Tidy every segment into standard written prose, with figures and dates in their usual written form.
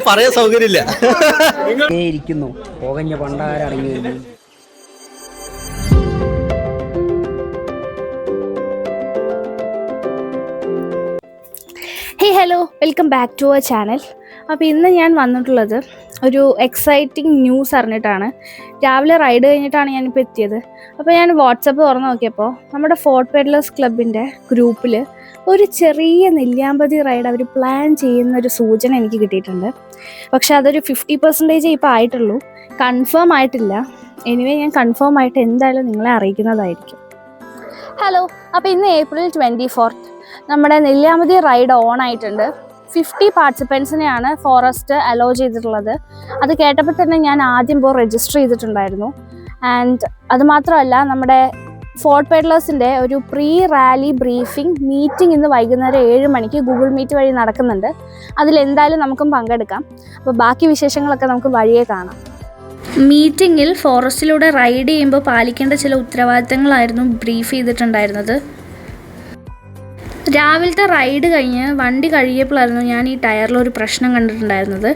പറയാൻ സൗകര്യമില്ല. ഇരിക്കുന്നു പോകഞ്ഞ പണ്ടാരടങ്ങി. Hey hello, welcome back to our channel. അപ്പോൾ ഇന്ന് ഞാൻ വന്നിട്ടുള്ളത് ഒരു എക്സൈറ്റിംഗ് ന്യൂസ് അറിഞ്ഞിട്ടാണ്. രാവിലെ റൈഡ് കഴിഞ്ഞിട്ടാണ് ഞാനിപ്പോൾ എത്തിയത്. അപ്പോൾ ഞാൻ വാട്സപ്പ് തുറന്ന് നോക്കിയപ്പോൾ നമ്മുടെ ഫോർട്ട് പെഡ്ലേഴ്സ് ക്ലബിൻ്റെ ഗ്രൂപ്പിൽ ഒരു ചെറിയ നെല്ലിയാമ്പതി റൈഡ് അവർ പ്ലാൻ ചെയ്യുന്നൊരു സൂചന എനിക്ക് കിട്ടിയിട്ടുണ്ട്. പക്ഷെ അതൊരു 50% ഇപ്പോൾ ആയിട്ടുള്ളൂ, കൺഫേം ആയിട്ടില്ല. എനിവേ ഞാൻ കൺഫേം ആയിട്ട് എന്തായാലും നിങ്ങളെ അറിയിക്കുന്നതായിരിക്കും. ഹലോ, അപ്പോൾ ഇന്ന് April 24 നമ്മുടെ നെല്ലിയാമ്പതി റൈഡ് ഓൺ ആയിട്ടുണ്ട്. 50 പാർട്ടിസിപ്പൻസിനെയാണ് ഫോറസ്റ്റ് അലോ ചെയ്തിട്ടുള്ളത്. അത് കേട്ടപ്പോൾ തന്നെ ഞാൻ ആദ്യം രജിസ്റ്റർ ചെയ്തിട്ടുണ്ടായിരുന്നു. ആൻഡ് അതുമാത്രമല്ല, നമ്മുടെ ഫോർട്ട് പെഡ്ലേഴ്സിൻ്റെ ഒരു പ്രീ റാലി ബ്രീഫിംഗ് മീറ്റിംഗ് ഇന്ന് വൈകുന്നേരം 7 മണിക്ക് ഗൂഗിൾ മീറ്റ് വഴി നടക്കുന്നുണ്ട്. അതിലെന്തായാലും നമുക്കും പങ്കെടുക്കാം. അപ്പോൾ ബാക്കി വിശേഷങ്ങളൊക്കെ നമുക്ക് വഴിയേ കാണാം. മീറ്റിങ്ങിൽ ഫോറസ്റ്റിലൂടെ റൈഡ് ചെയ്യുമ്പോൾ പാലിക്കേണ്ട ചില ഉത്തരവാദിത്തങ്ങളായിരുന്നു ബ്രീഫ് ചെയ്തിട്ടുണ്ടായിരുന്നത്. രാവിലത്തെ റൈഡ് കഴിഞ്ഞ് വണ്ടി കഴിയപ്പോഴായിരുന്നു ഞാൻ ഈ ടയറിലൊരു പ്രശ്നം കണ്ടിട്ടുണ്ടായിരുന്നത്.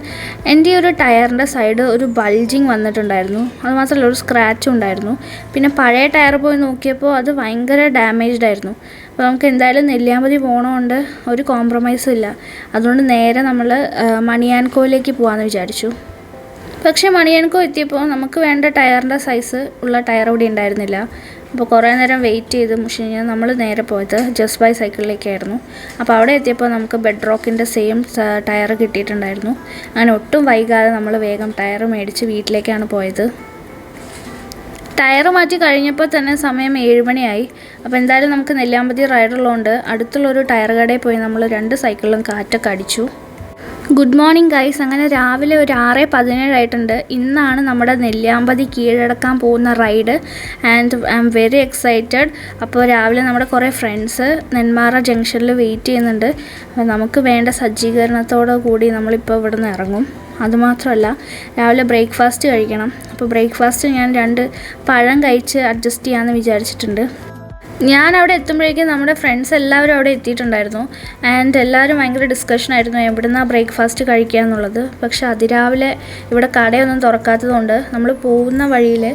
എൻ്റെ ഒരു ടയറിൻ്റെ സൈഡ് ഒരു ബൾജിങ് വന്നിട്ടുണ്ടായിരുന്നു. അതുമാത്രമല്ല ഒരു സ്ക്രാച്ചും ഉണ്ടായിരുന്നു. പിന്നെ പഴയ ടയർ പോയി നോക്കിയപ്പോൾ അത് ഭയങ്കര ഡാമേജ്ഡ് ആയിരുന്നു. അപ്പോൾ നമുക്ക് എന്തായാലും നെല്ലിയാമ്പതി പോകണമുണ്ട്, ഒരു കോംപ്രമൈസും ഇല്ല. അതുകൊണ്ട് നേരെ നമ്മൾ മണിയാൻകോയിലേക്ക് പോകാമെന്ന് വിചാരിച്ചു. പക്ഷേ മണിയാൻകോ എത്തിയപ്പോൾ നമുക്ക് വേണ്ട ടയറിൻ്റെ സൈസ് ഉള്ള ടയർ ഇവിടെ ഉണ്ടായിരുന്നില്ല. അപ്പോൾ കുറേ നേരം വെയിറ്റ് ചെയ്ത് മുഷിഞ്ഞ് നമ്മൾ നേരെ പോയത് ജസ്റ്റ് ബൈ സൈക്കിളിലേക്കായിരുന്നു. അപ്പോൾ അവിടെ എത്തിയപ്പോൾ നമുക്ക് ബെഡ് റോക്കിൻ്റെ സെയിം ടയർ കിട്ടിയിട്ടുണ്ടായിരുന്നു. അങ്ങനെ ഒട്ടും വൈകാതെ നമ്മൾ വേഗം ടയർ മേടിച്ച് വീട്ടിലേക്കാണ് പോയത്. ടയർ മാറ്റി കഴിഞ്ഞപ്പോൾ തന്നെ സമയം 7 മണിയായി. അപ്പോൾ എന്തായാലും നമുക്ക് നെല്ലിയാമ്പതി റൈഡുള്ളതുകൊണ്ട് അടുത്തുള്ളൊരു ടയർ കടയിൽ പോയി നമ്മൾ 2 സൈക്കിളിലും കാറ്റൊക്കെ അടിച്ചു. Good morning guys. അങ്ങനെ രാവിലെ ഒരു 6:17 ആയിട്ടുണ്ട്. ഇന്നാണ് നമ്മുടെ നെല്ലിയാമ്പതി കീഴടക്കാൻ പോകുന്ന ride and I am very excited. അപ്പോൾ രാവിലെ നമ്മുടെ കുറേ ഫ്രണ്ട്സ് നെന്മാറ ജംഗ്ഷനിൽ വെയിറ്റ് ചെയ്യുന്നുണ്ട്. അപ്പോൾ നമുക്ക് വേണ്ട സജ്ജീകരണത്തോടു കൂടി നമ്മളിപ്പോൾ ഇവിടെ നിന്ന് ഇറങ്ങും. അതുമാത്രമല്ല, രാവിലെ ബ്രേക്ക്ഫാസ്റ്റ് കഴിക്കണം. അപ്പോൾ ബ്രേക്ക്ഫാസ്റ്റ് ഞാൻ 2 പഴം കഴിച്ച് അഡ്ജസ്റ്റ് ചെയ്യാമെന്ന് വിചാരിച്ചിട്ടുണ്ട്. ഞാൻ അവിടെ എത്തുമ്പോഴേക്കും നമ്മുടെ ഫ്രണ്ട്സ് എല്ലാവരും അവിടെ എത്തിയിട്ടുണ്ടായിരുന്നു. ആൻഡ് എല്ലാവരും ഭയങ്കര ഡിസ്കഷനായിരുന്നു എവിടുന്നാണ് ബ്രേക്ക്ഫാസ്റ്റ് കഴിക്കുക എന്നുള്ളത്. പക്ഷെ അതിരാവിലെ ഇവിടെ കടയൊന്നും തുറക്കാത്തതുകൊണ്ട് നമ്മൾ പോകുന്ന വഴിയിൽ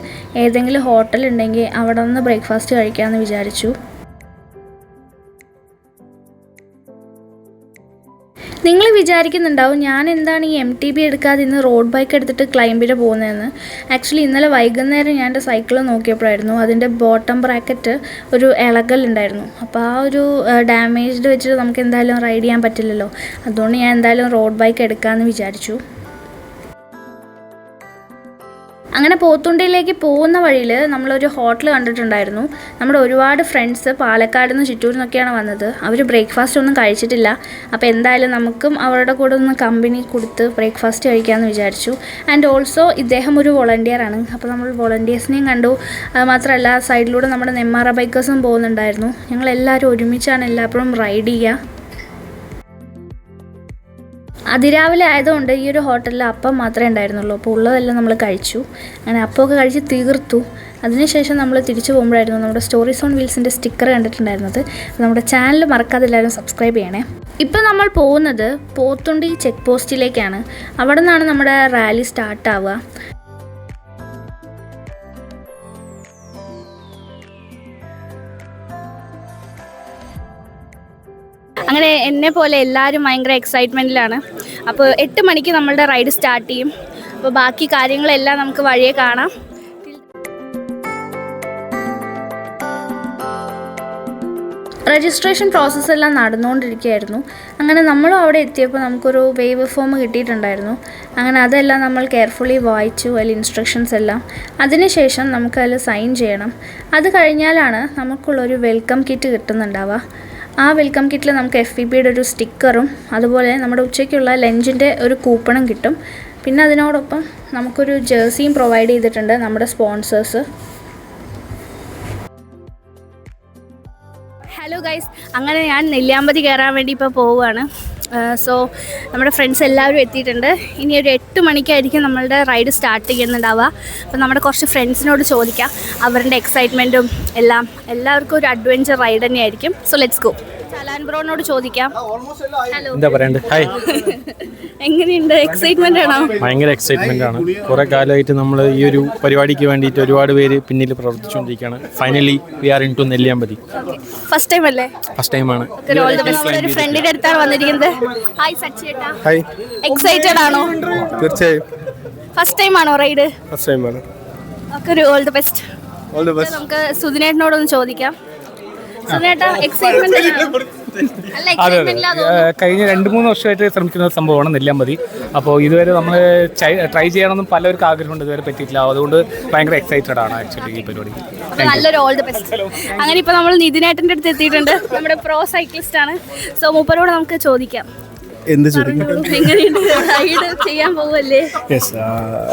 ഏതെങ്കിലും ഹോട്ടൽ ഉണ്ടെങ്കിൽ അവിടെ നിന്ന് ബ്രേക്ക്ഫാസ്റ്റ് കഴിക്കാമെന്ന് വിചാരിച്ചു. നിങ്ങൾ വിചാരിക്കുന്നുണ്ടാവും ഞാൻ എന്താണ് ഈ MTB എടുക്കാതെ ഇന്ന് റോഡ് ബൈക്ക് എടുത്തിട്ട് ക്ലൈംബിൽ പോകുന്നതെന്ന്. ആക്ച്വലി ഇന്നലെ വൈകുന്നേരം ഞാൻ എൻ്റെ സൈക്കിൾ നോക്കിയപ്പോഴായിരുന്നു അതിൻ്റെ ബോട്ടം ബ്രാക്കറ്റ് ഒരു ഇളകലുണ്ടായിരുന്നു. അപ്പോൾ ആ ഒരു ഡാമേജ്ഡ് വെച്ചിട്ട് നമുക്ക് എന്തായാലും റൈഡ് ചെയ്യാൻ പറ്റില്ലല്ലോ. അതുകൊണ്ട് ഞാൻ എന്തായാലും റോഡ് ബൈക്ക് എടുക്കാമെന്ന് വിചാരിച്ചു. അങ്ങനെ പോത്തുണ്ടിയിലേക്ക് പോകുന്ന വഴിയിൽ നമ്മളൊരു ഹോട്ടൽ കണ്ടിട്ടുണ്ടായിരുന്നു. നമ്മുടെ ഒരുപാട് ഫ്രണ്ട്സ് പാലക്കാട് നിന്ന് ചിറ്റൂരിൽ നിന്നൊക്കെയാണ് വന്നത്. അവർ ബ്രേക്ക്ഫാസ്റ്റ് ഒന്നും കഴിച്ചിട്ടില്ല. അപ്പോൾ എന്തായാലും നമുക്കും അവരുടെ കൂടെ ഒന്ന് കമ്പനി കൊടുത്ത് ബ്രേക്ക്ഫാസ്റ്റ് കഴിക്കാമെന്ന് വിചാരിച്ചു. ആൻഡ് ഓൾസോ ഇദ്ദേഹം ഒരു വോളണ്ടിയറാണ്. അപ്പോൾ നമ്മൾ വോളണ്ടിയേഴ്സിനെയും കണ്ടു. അതുമാത്രമല്ല സൈഡിലൂടെ നമ്മുടെ നെന്മാറ ബൈക്കേഴ്സും പോകുന്നുണ്ടായിരുന്നു. ഞങ്ങളെല്ലാവരും ഒരുമിച്ചാണ് എല്ലായ്പ്പോഴും റൈഡ് ചെയ്യുക. അതിരാവിലെ ആയതുകൊണ്ട് ഈ ഒരു ഹോട്ടലിൽ അപ്പം മാത്രമേ ഉണ്ടായിരുന്നുള്ളൂ. അപ്പോൾ ഉള്ളതെല്ലാം നമ്മൾ കഴിച്ചു. അങ്ങനെ അപ്പമൊക്കെ കഴിച്ച് തീർത്തു. അതിനുശേഷം നമ്മൾ തിരിച്ചു പോകുമ്പോഴായിരുന്നു നമ്മുടെ സ്റ്റോറീസ് ഓൺ വീൽസിൻ്റെ സ്റ്റിക്കർ കണ്ടിട്ടുണ്ടായിരുന്നത്. നമ്മുടെ ചാനൽ മറക്കാതെ എല്ലാവരും സബ്സ്ക്രൈബ് ചെയ്യണേ. ഇപ്പോൾ നമ്മൾ പോകുന്നത് പോത്തുണ്ടി ചെക്ക് പോസ്റ്റിലേക്കാണ്. അവിടെ നിന്നാണ് നമ്മുടെ റാലി സ്റ്റാർട്ടാവുക. അങ്ങനെ എന്നെ പോലെ എല്ലാവരും ഭയങ്കര എക്സൈറ്റ്മെൻറ്റിലാണ്. അപ്പോൾ 8 മണിക്ക് നമ്മളുടെ റൈഡ് സ്റ്റാർട്ട് ചെയ്യും. അപ്പോൾ ബാക്കി കാര്യങ്ങളെല്ലാം നമുക്ക് വഴിയെ കാണാം. രജിസ്ട്രേഷൻ പ്രോസസ്സെല്ലാം നടന്നുകൊണ്ടിരിക്കുകയായിരുന്നു. അങ്ങനെ നമ്മളും അവിടെ എത്തിയപ്പോൾ നമുക്കൊരു വേവ് ഫോം കിട്ടിയിട്ടുണ്ടായിരുന്നു. അങ്ങനെ അതെല്ലാം നമ്മൾ കെയർഫുള്ളി വായിച്ചു, അതിൽ ഇൻസ്ട്രക്ഷൻസ് എല്ലാം. അതിനുശേഷം നമുക്കതിൽ സൈൻ ചെയ്യണം. അത് കഴിഞ്ഞാലാണ് നമുക്കുള്ളൊരു വെൽക്കം കിറ്റ് കിട്ടുന്നുണ്ടാവുക. ആ വെൽക്കം കിറ്റിൽ നമുക്ക് FPPയുടെ ഒരു സ്റ്റിക്കറും അതുപോലെ നമ്മുടെ ഉച്ചയ്ക്കുള്ള ലഞ്ചിൻ്റെ ഒരു കൂപ്പണും കിട്ടും. പിന്നെ അതിനോടൊപ്പം നമുക്കൊരു ജേഴ്സിയും പ്രൊവൈഡ് ചെയ്തിട്ടുണ്ട് നമ്മുടെ സ്പോൺസേഴ്സ്. ഹലോ ഗൈസ്, അങ്ങനെ ഞാൻ നെല്ലിയാമ്പതി കയറാൻ വേണ്ടി ഇപ്പോൾ പോവുകയാണ്. സോ നമ്മുടെ ഫ്രണ്ട്സ് എല്ലാവരും എത്തിയിട്ടുണ്ട്. ഇനി ഒരു 8 മണിക്കായിരിക്കും നമ്മളുടെ റൈഡ് സ്റ്റാർട്ട് ചെയ്യുന്നുണ്ടാവുക. അപ്പോൾ നമ്മുടെ കുറച്ച് ഫ്രണ്ട്സിനോട് ചോദിക്കാം അവരുടെ എക്സൈറ്റ്മെൻറ്റും എല്ലാവർക്കും ഒരു അഡ്വഞ്ചർ റൈഡ് തന്നെയായിരിക്കും. So let's go. ചലാൻ ബ്രോനോട് ചോദിക്കാം. ഹലോ, എന്താ പറയണ്ടേ? ഹായ്. എങ്ങനെയുണ്ട്? എക്സൈറ്റ്മെന്റ് ആണോ? ഭയങ്കര എക്സൈറ്റ്മെന്റ് ആണ്. കുറെ കാലമായിട്ട് നമ്മൾ ഈ ഒരു പരിപാടിക്ക് വേണ്ടിയിട്ട് ഒരുപാട് പേര് പിന്നിൽ പ്രവർത്തിച്ചുകൊണ്ടിരിക്കുകയാണ്. Finally we are into Nelliyampathy. First time അല്ലേ? ഫസ്റ്റ് ടൈമാണ്. ഒരു ഫ്രണ്ടിന്റെ അടുത്താണ് വന്നിരിക്കുന്നത്. ഹായ് സച്ചിയേട്ടാ. ഹായ്. എക്സൈറ്റഡ് ആണോ? തീർച്ചയായും ഫസ്റ്റ് ടൈം ആണോ റൈഡ്? ഫസ്റ്റ് ടൈമാണ്. ഒരു all the best. All the best. നമുക്ക് സുധിനേട്ടനോടൊന്ന് ചോദിക്കാം. സുധിനേട്ടാ, എക്സൈറ്റ്മെന്റ് അല്ല? കഴിഞ്ഞ 2-3 വർഷമായിട്ട് ശ്രമിക്കുന്ന ഒരു സംഭവമാണ് നെല്ലിയാമ്പതി. അപ്പോൾ ഇതുവരെ നമ്മൾ ട്രൈ ചെയ്യണമെന്നും പലർക്കും ആഗ്രഹമുണ്ട്, ഇതുവരെ പറ്റിയിട്ടില്ല. അതുകൊണ്ട് ഭയങ്കര എക്സൈറ്റഡ് ആണ് ആക്ച്വലി ഈ പരിപാടി. നല്ലൊരു ഓൾ ദി ബെസ്റ്റ്. അങ്ങനെ ഇപ്പോൾ നമ്മൾ നിതിനേട്ടൻ്റെ അടുത്ത് എത്തിയിട്ടുണ്ട്. നമ്മുടെ പ്രോ സൈക്ലിസ്റ്റ് ആണ്. സോ മൂപ്പരോട് നമുക്ക് ചോദിക്കാം. എന്ത് ചോദിക്കും? എങ്ങനെയുണ്ട് റൈഡ് ചെയ്യാൻ പോവല്ലേ? യെസ്,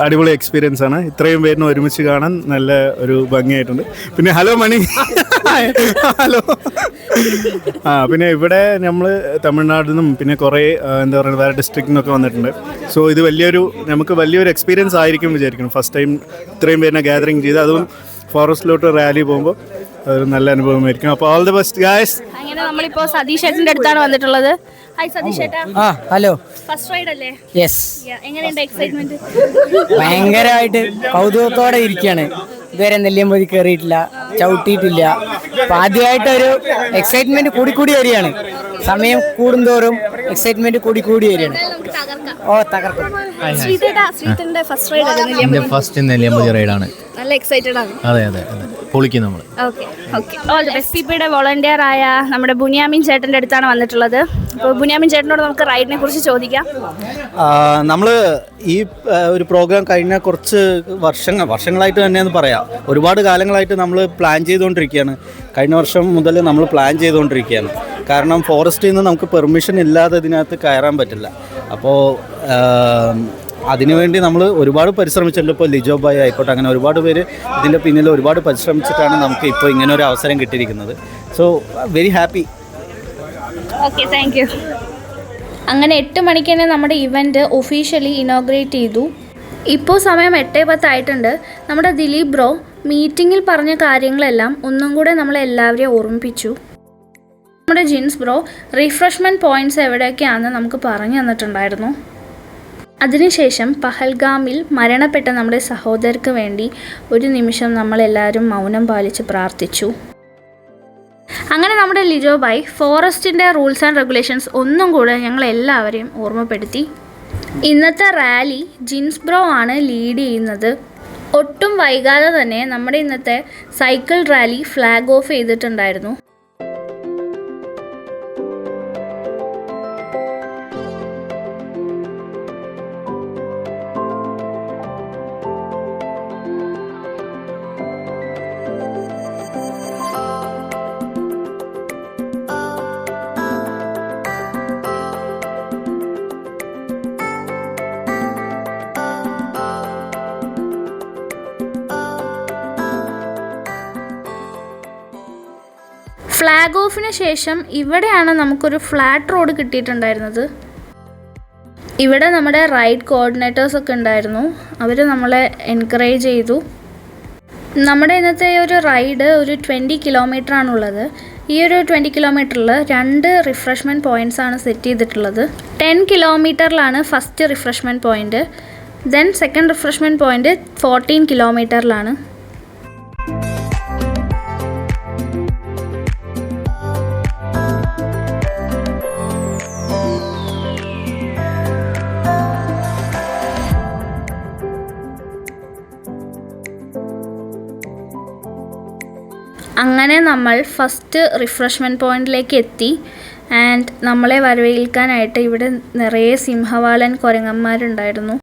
അടിപൊളി എക്സ്പീരിയൻസ് ആണ്. ഇത്രയും പേരിനെ ഒരുമിച്ച് കാണാൻ നല്ല ഒരു ഭംഗിയായിട്ടുണ്ട്. പിന്നെ ഹലോ മണി. ഹലോ. പിന്നെ ഇവിടെ നമ്മൾ തമിഴ്നാട്ടിൽ നിന്നും പിന്നെ കുറേ എന്താ പറയുക വേറെ ഡിസ്ട്രിക്റ്റിൽ നിന്നൊക്കെ വന്നിട്ടുണ്ട്. സോ ഇത് നമുക്ക് വലിയൊരു എക്സ്പീരിയൻസ് ആയിരിക്കും വിചാരിക്കണം. ഫസ്റ്റ് ടൈം ഇത്രയും പേരിനെ ഗാദറിങ് ചെയ്ത്, അതും ഫോറസ്റ്റിലോട്ട് റാലി പോകുമ്പോൾ അതൊരു നല്ല അനുഭവമായിരിക്കും. അപ്പോൾ ഓൾ ദി ബെസ്റ്റ് ഗായ്സ്. അങ്ങനെ നമ്മളിപ്പോൾ സതീഷ് ഏട്ടൻ്റെ അടുത്താണ് വന്നിട്ടുള്ളത്. ഹായ് സതീഷ് ഏട്ടാ. ഹലോ. ഫസ്റ്റ് റൈഡ് അല്ലേ? യെസ്. എങ്ങനെയുണ്ട് എക്സൈറ്റ്മെന്റ്? ഭയങ്കരമായിട്ട് കൗതുകത്തോടെ ഇരിക്കുകയാണ്. ഇതുവരെ നെല്ലിയാമ്പതി കയറിയിട്ടില്ല, ചവിട്ടിയിട്ടില്ല. അപ്പം ആദ്യമായിട്ടൊരു എക്സൈറ്റ്മെന്റ് കൂടിക്കൂടി വരികയാണ്. സമയം കൂടുന്തോറും എക്സൈറ്റ്മെന്റ് കൂടിക്കൂടി വരികയാണ്. ഓ, തകർക്കും. ശ്രീതേട്ടൻ്റെ ഫസ്റ്റ് റൈഡ് അല്ലേ? ഫസ്റ്റ് നെല്ലിയാമ്പതി റൈഡാണ്. നല്ല എക്സൈറ്റഡ് ആണ്. അതെ അതെ അതെ, പൊളിക്കും നമ്മൾ. Okay okay. All the best. SPPയുടെ വോളണ്ടിയർ ആയ നമ്മുടെ ബുനിയാമിൻ ചേട്ടൻ്റെ അടുത്താണ് വന്നിട്ടുള്ളത്. അപ്പോൾ ബുനിയാമിൻ ചേട്ടനോട് നമുക്ക് റൈഡിനെ കുറിച്ച് ചോദിക്കാം. നമ്മൾ ഈ ഒരു പ്രോഗ്രാം കഴിഞ്ഞ കുറച്ച് വർഷങ്ങളായിട്ട് തന്നെയെന്ന് പറയാം. ഒരുപാട് കാലങ്ങളായിട്ട് നമ്മൾ പ്ലാൻ ചെയ്തുകൊണ്ടിരിക്കുകയാണ്. കഴിഞ്ഞ വർഷം മുതൽ നമ്മൾ പ്ലാൻ ചെയ്തുകൊണ്ടിരിക്കുകയാണ്. കാരണം ഫോറസ്റ്റിൽ നിന്ന് നമുക്ക് പെർമിഷൻ ഇല്ലാതെ ഇതിനകത്ത് കയറാൻ പറ്റില്ല. അപ്പോൾ അതിനുവേണ്ടി നമ്മൾ ഒരുപാട് പരിശ്രമിച്ചിട്ടുണ്ട്. ഇപ്പോൾ ലിജോ ബായ് ആയിക്കോട്ടെ, അങ്ങനെ ഒരുപാട് പേര് ഇതിൻ്റെ പിന്നിൽ ഒരുപാട് പരിശ്രമിച്ചിട്ടാണ് നമുക്ക് ഇപ്പോൾ ഇങ്ങനെ ഒരു അവസരം കിട്ടിയിരിക്കുന്നത്. So very happy. Okay, thank you. അങ്ങനെ 8 മണിക്ക് തന്നെ നമ്മുടെ ഇവൻറ്റ് ഒഫീഷ്യലി ഇനോഗ്രേറ്റ് ചെയ്തു. ഇപ്പോൾ സമയം 8:10 ആയിട്ടുണ്ട്. നമ്മുടെ ദിലീപ് ബ്രോ മീറ്റിങ്ങിൽ പറഞ്ഞ കാര്യങ്ങളെല്ലാം ഒന്നും കൂടെ നമ്മളെല്ലാവരെയും ഓർമ്മിപ്പിച്ചു. നമ്മുടെ ജിൻസ് ബ്രോ റിഫ്രഷ്മെൻറ്റ് പോയിൻറ്റ്സ് എവിടെയൊക്കെയാണെന്ന് നമുക്ക് പറഞ്ഞു തന്നിട്ടുണ്ടായിരുന്നു. അതിനുശേഷം പഹൽഗാമിൽ മരണപ്പെട്ട നമ്മുടെ സഹോദരർക്ക് വേണ്ടി ഒരു നിമിഷം നമ്മളെല്ലാവരും മൗനം പാലിച്ച് പ്രാർത്ഥിച്ചു. അങ്ങനെ നമ്മുടെ ലിജോ ബായ് ഫോറസ്റ്റിൻ്റെ റൂൾസ് ആൻഡ് റെഗുലേഷൻസ് ഒന്നും കൂടെ ഞങ്ങളെല്ലാവരെയും ഓർമ്മപ്പെടുത്തി. ഇന്നത്തെ റാലി ജിൻസ് ബ്രോ ആണ് ലീഡ് ചെയ്യുന്നത്. ഒട്ടും വൈകാതെ തന്നെ നമ്മുടെ ഇന്നത്തെ സൈക്കിൾ റാലി ഫ്ലാഗ് ഓഫ് ചെയ്തിട്ടുണ്ടായിരുന്നു. ഫ്ലാഗ് ഓഫിന് ശേഷം ഇവിടെയാണ് നമുക്കൊരു ഫ്ലാറ്റ് റോഡ് കിട്ടിയിട്ടുണ്ടായിരുന്നത്. ഇവിടെ നമ്മുടെ റൈഡ് കോർഡിനേറ്റേഴ്സൊക്കെ ഉണ്ടായിരുന്നു. അവർ നമ്മളെ എൻകറേജ് ചെയ്തു. നമ്മുടെ ഇന്നത്തെ ഒരു റൈഡ് ഒരു 20 കിലോമീറ്റർ ആണുള്ളത്. ഈ ഒരു 20 കിലോമീറ്ററിൽ 2 റിഫ്രഷ്മെൻറ്റ് പോയിൻറ്റ്സ് ആണ് സെറ്റ് ചെയ്തിട്ടുള്ളത്. 10 കിലോമീറ്ററിലാണ് first refreshment point. Then second refreshment point 14 കിലോമീറ്ററിലാണ്. അങ്ങനെ നമ്മൾ ഫസ്റ്റ് റിഫ്രഷ്മെൻറ്റ് പോയിൻറ്റിലേക്ക് എത്തി. ആൻഡ് നമ്മളെ വരവേൽക്കാനായിട്ട് ഇവിടെ നിറയെ സിംഹവാലൻ കുരങ്ങന്മാരുണ്ടായിരുന്നു.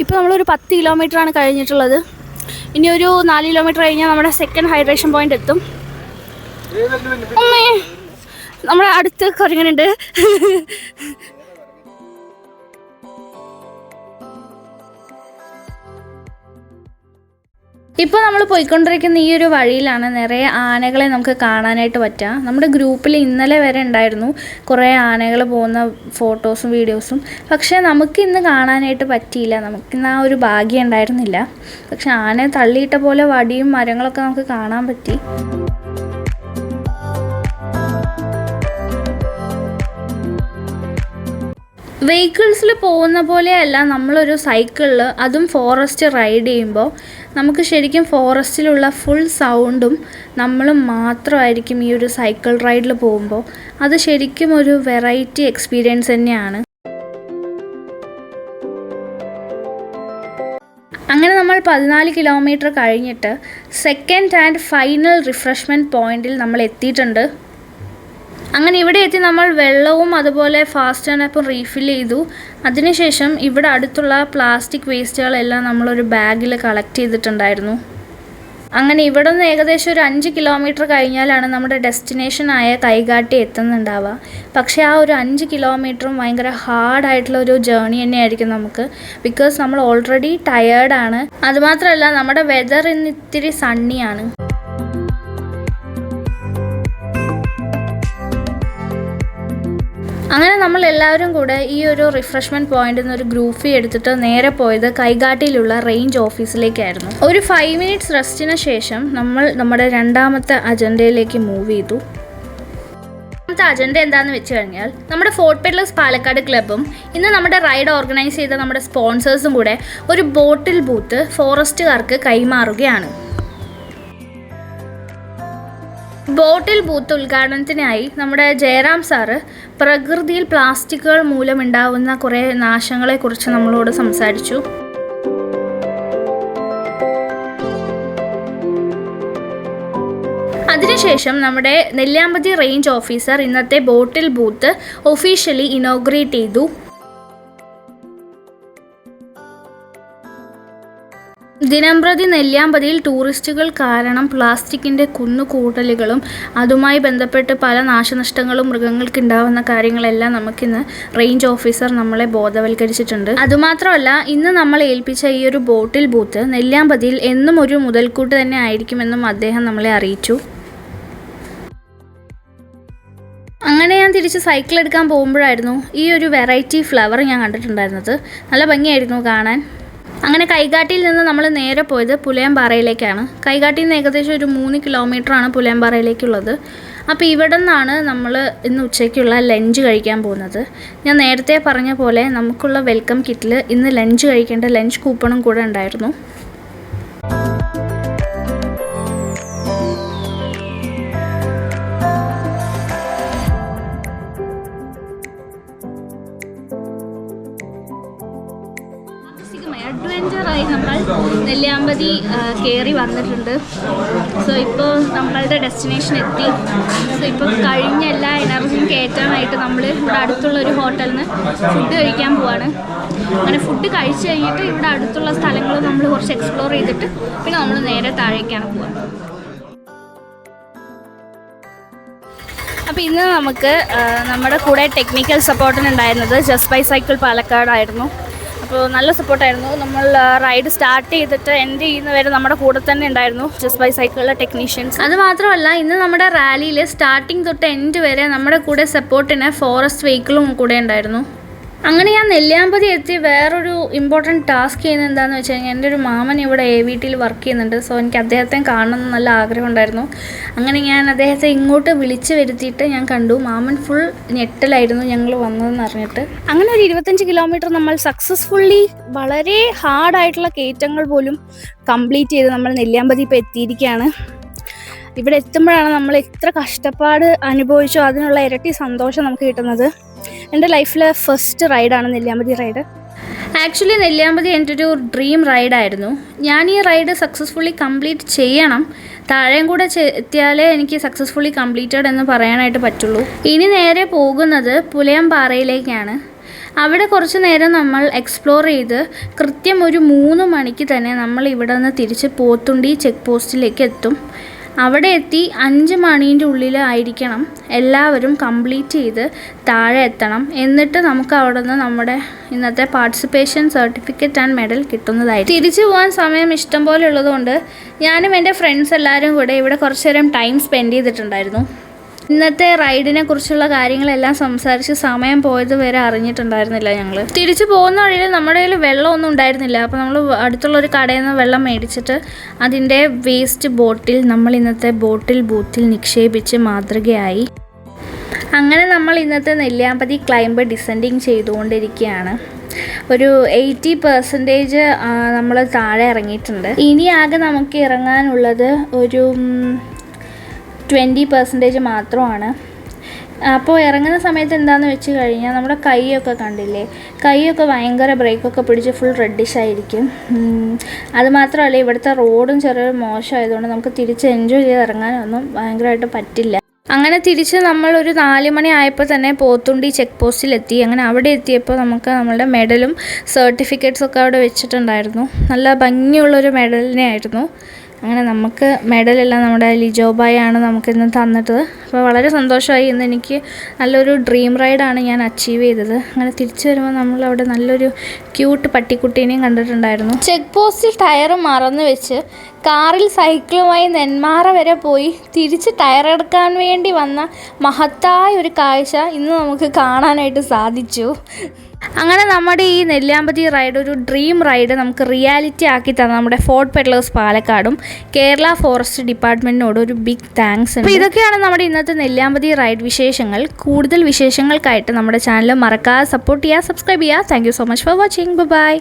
ഇപ്പോൾ നമ്മളൊരു 10 കിലോമീറ്ററാണ് കഴിഞ്ഞിട്ടുള്ളത്. ഇനി ഒരു 4 കിലോമീറ്റർ കഴിഞ്ഞാൽ നമ്മുടെ സെക്കൻഡ് ഹൈഡ്രേഷൻ പോയിൻ്റ് എത്തും. നമ്മുടെ അടുത്ത് കുരങ്ങനുണ്ട്. ഇപ്പോൾ നമ്മൾ പോയിക്കൊണ്ടിരിക്കുന്ന ഈ ഒരു വഴിയിലാണ് നിറയെ ആനകളെ നമുക്ക് കാണാനായിട്ട് പറ്റുക. നമ്മുടെ ഗ്രൂപ്പിൽ ഇന്നലെ വരെ ഉണ്ടായിരുന്നു കുറേ ആനകൾ പോകുന്ന ഫോട്ടോസും വീഡിയോസും. പക്ഷേ നമുക്കിന്ന് കാണാനായിട്ട് പറ്റിയില്ല, നമുക്കിന്ന് ആ ഒരു ഭാഗ്യം ഉണ്ടായിരുന്നില്ല. പക്ഷെ ആനയെ തള്ളിയിട്ട പോലെ വടിയും മരങ്ങളൊക്കെ നമുക്ക് കാണാൻ പറ്റി. വെഹിക്കിൾസിൽ പോകുന്ന പോലെയല്ല നമ്മളൊരു സൈക്കിളിൽ, അതും ഫോറസ്റ്റ് റൈഡ് ചെയ്യുമ്പോൾ നമുക്ക് ശരിക്കും ഫോറസ്റ്റിലുള്ള ഫുൾ സൗണ്ടും നമ്മളും മാത്രമായിരിക്കും ഈ ഒരു സൈക്കിൾ റൈഡിൽ പോകുമ്പോൾ. അത് ശരിക്കും ഒരു വെറൈറ്റി എക്സ്പീരിയൻസ് തന്നെയാണ്. അങ്ങനെ നമ്മൾ 14 കിലോമീറ്റർ കഴിഞ്ഞിട്ട് സെക്കൻഡ് ആൻഡ് ഫൈനൽ റിഫ്രഷ്മെൻറ്റ് പോയിന്റിൽ നമ്മൾ എത്തിയിട്ടുണ്ട്. അങ്ങനെ ഇവിടെ എത്തി നമ്മൾ വെള്ളവും അതുപോലെ ഫാസ്റ്റ് ആൻഡ് ആപ്പും റീഫിൽ ചെയ്തു. അതിനുശേഷം ഇവിടെ അടുത്തുള്ള പ്ലാസ്റ്റിക് വേസ്റ്റുകളെല്ലാം നമ്മളൊരു ബാഗിൽ കളക്ട് ചെയ്തിട്ടുണ്ടായിരുന്നു. അങ്ങനെ ഇവിടെ നിന്ന് ഏകദേശം ഒരു 5 കിലോമീറ്റർ കഴിഞ്ഞാലാണ് നമ്മുടെ ഡെസ്റ്റിനേഷനായ കൈകാട്ടി എത്തുന്നുണ്ടാവുക. പക്ഷേ ആ ഒരു 5 കിലോമീറ്ററും ഭയങ്കര ഹാർഡായിട്ടുള്ള ഒരു ജേർണി തന്നെയായിരിക്കും നമുക്ക്. ബിക്കോസ് നമ്മൾ ഓൾറെഡി ടയേർഡാണ്. അതുമാത്രമല്ല നമ്മുടെ വെതർ ഇന്ന് ഇത്തിരി സണ്ണിയാണ്. അങ്ങനെ നമ്മൾ എല്ലാവരും കൂടെ ഈ ഒരു റിഫ്രഷ്മെൻറ്റ് പോയിന്റിൽ നിന്ന് ഒരു ഗ്രൂപ്പ് എടുത്തിട്ട് നേരെ പോയത് കൈകാട്ടിയിലുള്ള റേഞ്ച് ഓഫീസിലേക്കായിരുന്നു. ഒരു 5 മിനിറ്റ്സ് റെസ്റ്റിന് ശേഷം നമ്മൾ നമ്മുടെ രണ്ടാമത്തെ അജണ്ടയിലേക്ക് മൂവ് ചെയ്തു. രണ്ടാമത്തെ അജണ്ട എന്താണെന്ന് വെച്ച് കഴിഞ്ഞാൽ നമ്മുടെ ഫോർട്ട് പെഡ്ലേഴ്സ് പാലക്കാട് ക്ലബ്ബും ഇന്ന് നമ്മുടെ റൈഡ് ഓർഗനൈസ് ചെയ്ത നമ്മുടെ സ്പോൺസേഴ്സും കൂടെ ഒരു ബോട്ടിൽ ബൂത്ത് ഫോറസ്റ്റുകാർക്ക് കൈമാറുകയാണ്. ബോട്ടിൽ ബൂത്ത് ഉദ്ഘാടനത്തിനായി നമ്മുടെ ജയറാം സാറ് പ്രകൃതിയിൽ പ്ലാസ്റ്റിക്കുകൾ മൂലമുണ്ടാവുന്ന കുറേ നാശങ്ങളെക്കുറിച്ച് നമ്മളോട് സംസാരിച്ചു. അതിനുശേഷം നമ്മുടെ നെല്ലിയാമ്പതി റേഞ്ച് ഓഫീസർ ഇന്നത്തെ ബോട്ടിൽ ബൂത്ത് ഒഫീഷ്യലി ഇനോഗ്രേറ്റ് ചെയ്തു. ദിനംപ്രതി നെല്ലിയാമ്പതിയിൽ ടൂറിസ്റ്റുകൾ കാരണം പ്ലാസ്റ്റിക്കിൻ്റെ കുന്നുകൂട്ടലുകളും അതുമായി ബന്ധപ്പെട്ട് പല നാശനഷ്ടങ്ങളും മൃഗങ്ങൾക്ക് ഉണ്ടാകുന്ന കാര്യങ്ങളെല്ലാം നമുക്കിന്ന് റേഞ്ച് ഓഫീസർ നമ്മളെ ബോധവൽക്കരിച്ചിട്ടുണ്ട്. അതുമാത്രമല്ല ഇന്ന് നമ്മൾ ഏൽപ്പിച്ച ഈ ഒരു ബോട്ടിൽ ബൂത്ത് നെല്ലിയാമ്പതിയിൽ എന്നും ഒരു മുതൽക്കൂട്ട് തന്നെ ആയിരിക്കുമെന്നും അദ്ദേഹം നമ്മളെ അറിയിച്ചു. അങ്ങനെ ഞാൻ തിരിച്ച് സൈക്കിൾ എടുക്കാൻ പോകുമ്പോഴായിരുന്നു ഈ ഒരു വെറൈറ്റി ഫ്ലവർ ഞാൻ കണ്ടിട്ടുണ്ടായിരുന്നത്. നല്ല ഭംഗിയായിരുന്നു കാണാൻ. അങ്ങനെ കൈകാട്ടിയിൽ നിന്ന് നമ്മൾ നേരെ പോയത് പുലയംപാറയിലേക്കാണ്. കൈകാട്ടിയിൽ നിന്ന് ഏകദേശം ഒരു 3 കിലോമീറ്ററാണ് പുലയംപാറയിലേക്കുള്ളത്. അപ്പോൾ ഇവിടെ നിന്നാണ് നമ്മൾ ഇന്ന് ഉച്ചയ്ക്കുള്ള ലഞ്ച് കഴിക്കാൻ പോകുന്നത്. ഞാൻ നേരത്തെ പറഞ്ഞ പോലെ നമുക്കുള്ള വെൽക്കം കിറ്റിൽ ഇന്ന് ലഞ്ച് കഴിക്കേണ്ട ലഞ്ച് കൂപ്പണും കൂടെ ഉണ്ടായിരുന്നു. അഡ്വഞ്ചറായി നമ്മൾ നെല്ലിയാമ്പതി കയറി വന്നിട്ടുണ്ട്. സോ ഇപ്പോൾ നമ്മളുടെ ഡെസ്റ്റിനേഷൻ എത്തി. സോ ഇപ്പോൾ കഴിഞ്ഞ എല്ലാ എനർജിയും കയറ്റാനായിട്ട് നമ്മൾ ഇവിടെ അടുത്തുള്ളൊരു ഹോട്ടലിൽ നിന്ന് ഫുഡ് കഴിക്കാൻ പോവാണ്. അങ്ങനെ ഫുഡ് കഴിച്ച് കഴിഞ്ഞിട്ട് ഇവിടെ അടുത്തുള്ള സ്ഥലങ്ങൾ നമ്മൾ കുറച്ച് എക്സ്പ്ലോർ ചെയ്തിട്ട് പിന്നെ നമ്മൾ നേരെ താഴേക്കാണ് പോവുക. അപ്പോൾ ഇന്ന് നമുക്ക് നമ്മുടെ കൂടെ ടെക്നിക്കൽ സപ്പോർട്ടിനുണ്ടായിരുന്നത് ജസ്റ്റ് ബൈ സൈക്കിൾ പാലക്കാടായിരുന്നു. അപ്പോൾ നല്ല സപ്പോർട്ടായിരുന്നു. നമ്മൾ റൈഡ് സ്റ്റാർട്ട് ചെയ്തിട്ട് എൻഡ് ചെയ്യുന്നവരെ നമ്മുടെ കൂടെ തന്നെ ഉണ്ടായിരുന്നു ജസ്റ്റ് ബൈ സൈക്കിളിലെ ടെക്നീഷ്യൻസ്. അത് മാത്രമല്ല ഇന്ന് നമ്മുടെ റാലിയിൽ സ്റ്റാർട്ടിങ് തൊട്ട് എൻഡ് വരെ നമ്മുടെ കൂടെ സപ്പോർട്ടിന് ഫോറസ്റ്റ് വെഹിക്കിളും കൂടെ ഉണ്ടായിരുന്നു. അങ്ങനെ ഞാൻ നെല്ലിയാമ്പതി എത്തി വേറൊരു ഇമ്പോർട്ടൻറ്റ് ടാസ്ക് ചെയ്യുന്നത് എന്താണെന്ന് വെച്ച് കഴിഞ്ഞാൽ എൻ്റെ ഒരു മാമൻ ഇവിടെ AVTയിൽ വർക്ക് ചെയ്യുന്നുണ്ട്. സോ എനിക്ക് അദ്ദേഹത്തെ കാണണമെന്ന് നല്ല ആഗ്രഹം ഉണ്ടായിരുന്നു. അങ്ങനെ ഞാൻ അദ്ദേഹത്തെ ഇങ്ങോട്ട് വിളിച്ച് വരുത്തിയിട്ട് ഞാൻ കണ്ടു. മാമൻ ഫുൾ ഞെട്ടലായിരുന്നു ഞങ്ങൾ വന്നതെന്ന് അറിഞ്ഞിട്ട്. അങ്ങനെ ഒരു 25 കിലോമീറ്റർ നമ്മൾ സക്സസ്ഫുള്ളി വളരെ ഹാർഡായിട്ടുള്ള കയറ്റങ്ങൾ പോലും കംപ്ലീറ്റ് ചെയ്ത് നമ്മൾ നെല്ലിയാമ്പതി ഇപ്പോൾ എത്തിയിരിക്കുകയാണ്. ഇവിടെ എത്തുമ്പോഴാണ് നമ്മൾ എത്ര കഷ്ടപ്പാട് അനുഭവിച്ചോ അതിനുള്ള ഇരട്ടി സന്തോഷം നമുക്ക് കിട്ടുന്നത്. എൻ്റെ ലൈഫിലെ ഫസ്റ്റ് റൈഡാണ് നെല്ലിയാമ്പതി റൈഡ്. ആക്ച്വലി നെല്ലിയാമ്പതി എൻ്റെ ഒരു ഡ്രീം റൈഡായിരുന്നു. ഞാൻ ഈ റൈഡ് സക്സസ്ഫുള്ളി കംപ്ലീറ്റ് ചെയ്യണം, താഴെയും കൂടെ എത്തിയാലേ എനിക്ക് സക്സസ്ഫുള്ളി കംപ്ലീറ്റഡ് എന്ന് പറയാനായിട്ട് പറ്റുള്ളൂ. ഇനി നേരെ പോകുന്നത് പുലയംപാറയിലേക്കാണ്. അവിടെ കുറച്ച് നേരം നമ്മൾ എക്സ്പ്ലോർ ചെയ്ത് കൃത്യം ഒരു 3 മണിക്ക് തന്നെ നമ്മൾ ഇവിടെ നിന്ന് തിരിച്ച് പോത്തുണ്ടി ചെക്ക് പോസ്റ്റിലേക്ക് എത്തും. അവിടെ എത്തി 5 മണീൻ്റെ ഉള്ളിലായിരിക്കണം എല്ലാവരും കംപ്ലീറ്റ് ചെയ്ത് താഴെ എത്തണം. എന്നിട്ട് നമുക്ക് അവിടെ നിന്ന് നമ്മുടെ ഇന്നത്തെ പാർട്ടിസിപ്പേഷൻ സർട്ടിഫിക്കറ്റ് ആൻഡ് മെഡൽ കിട്ടുന്നതായിരിക്കും. തിരിച്ചു പോകാൻ സമയം ഇഷ്ടം പോലെ ഉള്ളതുകൊണ്ട് ഞാനും എൻ്റെ ഫ്രണ്ട്സ് എല്ലാവരും കൂടെ ഇവിടെ കുറച്ച് നേരം ടൈം സ്പെൻഡ് ചെയ്തിട്ടുണ്ടായിരുന്നു. ഇന്നത്തെ റൈഡിനെ കുറിച്ചുള്ള കാര്യങ്ങളെല്ലാം സംസാരിച്ച് സമയം പോയത് വരെ അറിഞ്ഞിട്ടുണ്ടായിരുന്നില്ല ഞങ്ങൾ. തിരിച്ചു പോകുന്ന വഴിയിൽ നമ്മുടെ കയ്യിൽ വെള്ളമൊന്നും ഉണ്ടായിരുന്നില്ല. അപ്പോൾ നമ്മൾ അടുത്തുള്ളൊരു കടയിൽ നിന്ന് വെള്ളം മേടിച്ചിട്ട് അതിൻ്റെ വേസ്റ്റ് ബോട്ടിൽ നമ്മൾ ഇന്നത്തെ ബോട്ടിൽ ബൂത്തിൽ നിക്ഷേപിച്ച് മാതൃകയായി. അങ്ങനെ നമ്മൾ ഇന്നത്തെ നെല്ലിയാമ്പതി ക്ലൈംബ് ഡിസെൻഡിങ് ചെയ്തുകൊണ്ടിരിക്കുകയാണ്. ഒരു 80% നമ്മൾ താഴെ ഇറങ്ങിയിട്ടുണ്ട്. ഇനി ആകെ നമുക്ക് ഇറങ്ങാനുള്ളത് ഒരു 20% മാത്രമാണ്. അപ്പോൾ ഇറങ്ങുന്ന സമയത്ത് എന്താണെന്ന് വെച്ച് കഴിഞ്ഞാൽ നമ്മുടെ കൈയൊക്കെ കണ്ടില്ലേ, കൈയൊക്കെ ഭയങ്കര ബ്രേക്കൊക്കെ പിടിച്ച് ഫുൾ റെഡിഷ് ആയിരിക്കും. അതുമാത്രമല്ല ഇവിടുത്തെ റോഡും ചെറിയൊരു മോശമായതുകൊണ്ട് നമുക്ക് തിരിച്ച് എൻജോയ് ചെയ്ത് ഇറങ്ങാനൊന്നും ഭയങ്കരമായിട്ട് പറ്റില്ല. അങ്ങനെ തിരിച്ച് നമ്മൾ ഒരു 4 മണി ആയപ്പോൾ തന്നെ പോത്തുണ്ടി ചെക്ക് പോസ്റ്റിലെത്തി. അങ്ങനെ അവിടെ എത്തിയപ്പോൾ നമുക്ക് നമ്മളുടെ മെഡലും സർട്ടിഫിക്കറ്റ്സൊക്കെ അവിടെ വെച്ചിട്ടുണ്ടായിരുന്നു. നല്ല ഭംഗിയുള്ളൊരു മെഡലിനെ ആയിരുന്നു. അങ്ങനെ നമുക്ക് മെഡലെല്ലാം നമ്മുടെ ലിജോബായാണ് നമുക്കിന്ന് തന്നിട്ടത്. അപ്പോൾ വളരെ സന്തോഷമായി. ഇന്ന് എനിക്ക് നല്ലൊരു ഡ്രീം റൈഡാണ് ഞാൻ അച്ചീവ് ചെയ്തത്. അങ്ങനെ തിരിച്ചു വരുമ്പോൾ നമ്മളവിടെ നല്ലൊരു ക്യൂട്ട് പട്ടിക്കുട്ടീനെയും കണ്ടിട്ടുണ്ടായിരുന്നു. ചെക്ക് പോസ്റ്റിൽ ടയർ മറന്നു വെച്ച് കാറിൽ സൈക്കിളുമായി നെന്മാറ വരെ പോയി തിരിച്ച് ടയർ എടുക്കാൻ വേണ്ടി വന്ന മഹത്തായ ഒരു കാഴ്ച ഇന്ന് നമുക്ക് കാണാനായിട്ട് സാധിച്ചു. അങ്ങനെ നമ്മുടെ ഈ നെല്ലിയാമ്പതി റൈഡ് ഒരു ഡ്രീം റൈഡ് നമുക്ക് റിയാലിറ്റി ആക്കി തന്ന നമ്മുടെ ഫോർട്ട് പെഡ്ലേഴ്സ് പാലക്കാടും കേരള ഫോറസ്റ്റ് ഡിപ്പാർട്ട്മെൻറ്റിനോട് ഒരു ബിഗ് താങ്ക്സ് ഉണ്ട്. അപ്പോൾ ഇതൊക്കെയാണ് നമ്മുടെ ഇന്നത്തെ നെല്ലിയാമ്പതി റൈഡ് വിശേഷങ്ങൾ. കൂടുതൽ വിശേഷങ്ങൾക്കായിട്ട് നമ്മുടെ ചാനൽ മറക്കാതെ സപ്പോർട്ട് ചെയ്യുക, സബ്സ്ക്രൈബ് ചെയ്യുക. Thank you so much for watching. By.